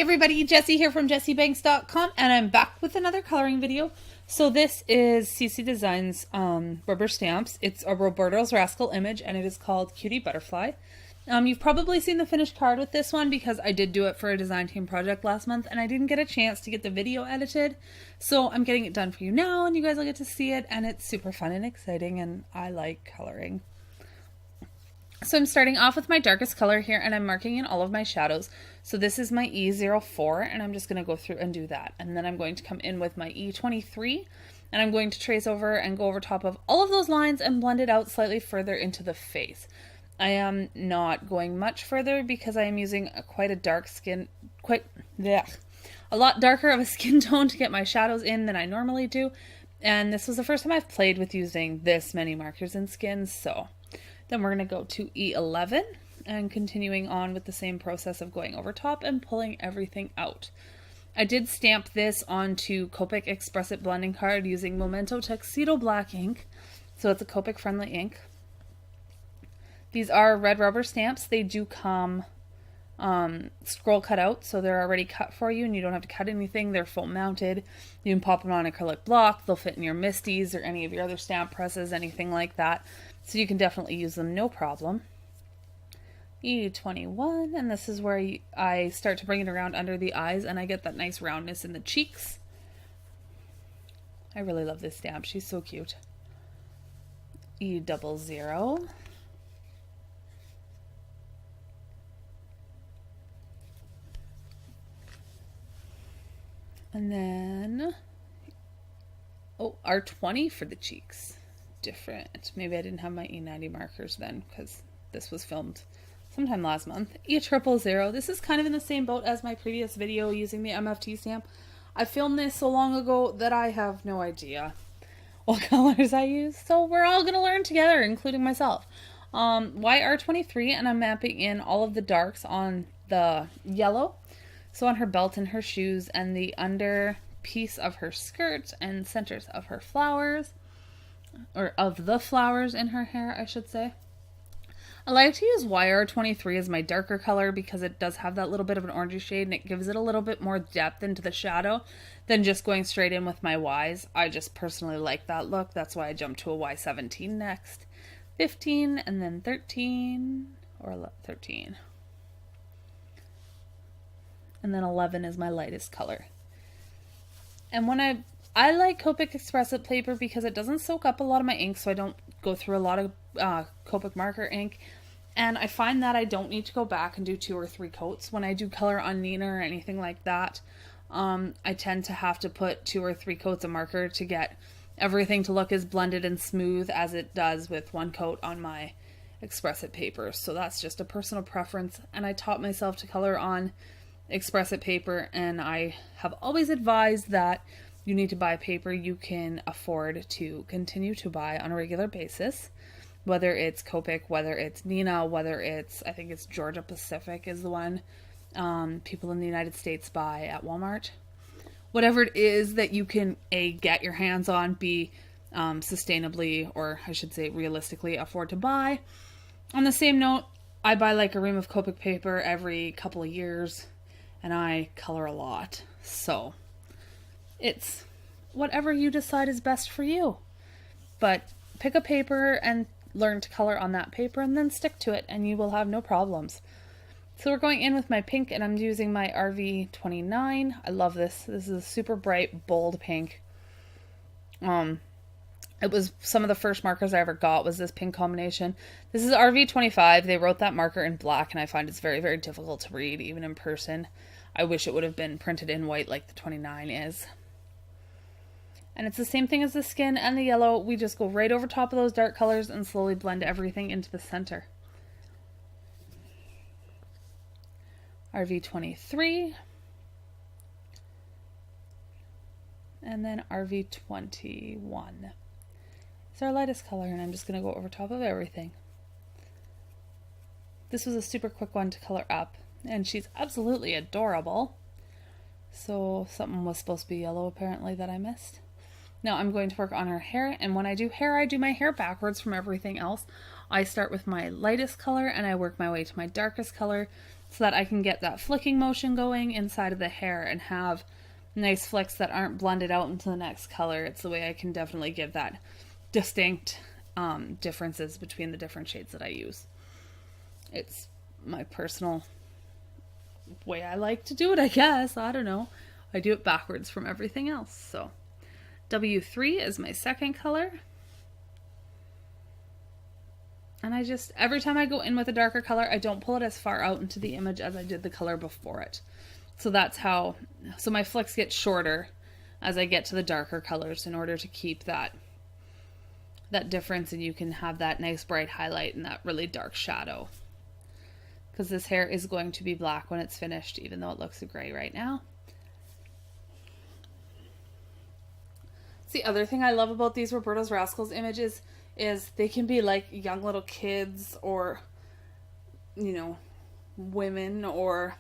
everybody, Jessie here from JessieBanks.com, and I'm back with another coloring video. So this is CC Designs rubber stamps. It's a Roberto's Rascal image, and it is called Cutie Butterfly. You've probably seen the finished card with this one because I did do it for a design team project last month, and I didn't get a chance to get the video edited. So I'm getting it done for you now, and you guys will get to see it, and it's super fun and exciting, and I like coloring. So I'm starting off with my darkest color here, and I'm marking in all of my shadows. So this is my E04, and I'm just going to go through and do that. And then I'm going to come in with my E23, and I'm going to trace over and go over top of all of those lines and blend it out slightly further into the face. I am not going much further because I am using quite a dark skin, a lot darker of a skin tone to get my shadows in than I normally do. And this was the first time I've played with using this many markers and skins, so... Then we're going to go to E11 and continuing on with the same process of going over top and pulling everything out. I did stamp this onto Copic Express It blending card using Memento Tuxedo Black ink. So it's a Copic friendly ink. These are red rubber stamps. They do come scroll cut out, so they're already cut for you and you don't have to cut anything. They're full mounted. You can pop them on acrylic block. They'll fit in your Misties or any of your other stamp presses, anything like that. So you can definitely use them, no problem. E21, and this is where I start to bring it around under the eyes and I get that nice roundness in the cheeks. I really love this stamp. She's so cute. E00. And then, R20 for the cheeks. Different. Maybe I didn't have my E90 markers then because this was filmed sometime last month. E000. This is kind of in the same boat as my previous video using the MFT stamp. I filmed this so long ago that I have no idea what colors I use. So we're all going to learn together, including myself. YR23, and I'm mapping in all of the darks on the yellow. So on her belt and her shoes and the under piece of her skirt and centers of her flowers. Or of the flowers in her hair, I should say. I like to use YR23 as my darker color because it does have that little bit of an orangey shade and it gives it a little bit more depth into the shadow than just going straight in with my Ys. I just personally like that look. That's why I jumped to a Y17 next. 15 and then 13 or 13. And then 11 is my lightest color. And when I like Copic Express It paper because it doesn't soak up a lot of my ink, so I don't go through a lot of Copic marker ink. And I find that I don't need to go back and do 2 or 3 coats. When I do color on Nina or anything like that, I tend to have to put 2 or 3 coats of marker to get everything to look as blended and smooth as it does with 1 coat on my Express It paper. So that's just a personal preference. And I taught myself to color on Express It paper, and I have always advised that you need to buy paper you can afford to continue to buy on a regular basis, whether it's Copic, whether it's Nina, whether it's, I think it's Georgia Pacific is the one people in the United States buy at Walmart. Whatever it is that you can A, get your hands on, B, sustainably, or I should say realistically afford to buy. On the same note, I buy like a ream of Copic paper every couple of years, and I color a lot, so... It's whatever you decide is best for you. But pick a paper and learn to color on that paper and then stick to it and you will have no problems. So we're going in with my pink and I'm using my RV29. I love this. This is a super bright, bold pink. It was some of the first markers I ever got was this pink combination. This is RV25. They wrote that marker in black and I find it's very, very difficult to read even in person. I wish it would have been printed in white like the 29 is. And it's the same thing as the skin and the yellow. We just go right over top of those dark colors and slowly blend everything into the center. RV23. And then RV21. It's our lightest color, and I'm just going to go over top of everything. This was a super quick one to color up, and she's absolutely adorable. So something was supposed to be yellow apparently that I missed. Now I'm going to work on her hair, and when I do hair, I do my hair backwards from everything else. I start with my lightest color and I work my way to my darkest color. so that I can get that flicking motion going inside of the hair and have nice flicks that aren't blended out into the next color. It's the way I can definitely give that distinct differences between the different shades that I use. It's my personal way I like to do it, I guess. I don't know. I do it backwards from everything else. So W3 is my second color. And I just, every time I go in with a darker color, I don't pull it as far out into the image as I did the color before it. So that's how, so my flicks get shorter as I get to the darker colors in order to keep that difference, and you can have that nice bright highlight and that really dark shadow. Because this hair is going to be black when it's finished, even though it looks gray right now. The other thing I love about these Roberta's Rascals images is they can be like young little kids, or, you know, women, or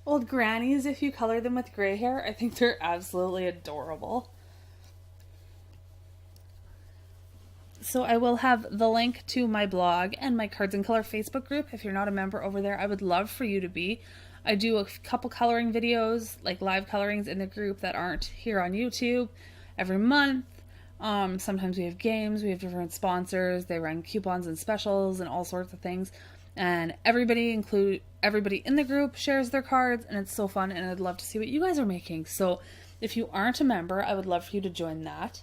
old grannies if you color them with gray hair. I think they're absolutely adorable. So I will have the link to my blog and my Cards in Color Facebook group. If you're not a member over there, I would love for you to be. I do a couple coloring videos, like live colorings in the group that aren't here on YouTube, every month. Sometimes we have games, we have different sponsors, they run coupons and specials and all sorts of things. And everybody in the group shares their cards, and it's so fun, and I'd love to see what you guys are making. So if you aren't a member, I would love for you to join that.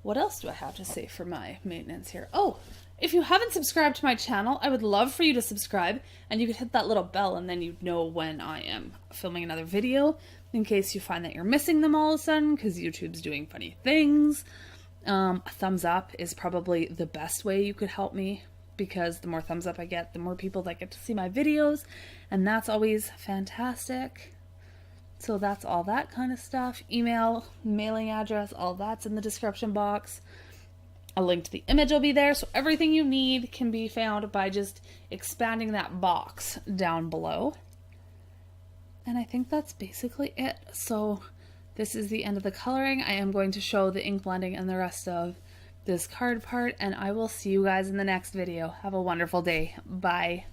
What else do I have to say for my maintenance here? Oh, if you haven't subscribed to my channel, I would love for you to subscribe, and you could hit that little bell, and then you'd know when I am filming another video, in case you find that you're missing them all of a sudden, because YouTube's doing funny things. A thumbs up is probably the best way you could help me, because the more thumbs up I get, the more people that get to see my videos, and that's always fantastic. So that's all that kind of stuff. Email, mailing address, all that's in the description box. A link to the image will be there, so everything you need can be found by just expanding that box down below. And I think that's basically it. So this is the end of the coloring. I am going to show the ink blending and the rest of this card part, and I will see you guys in the next video. Have a wonderful day. Bye.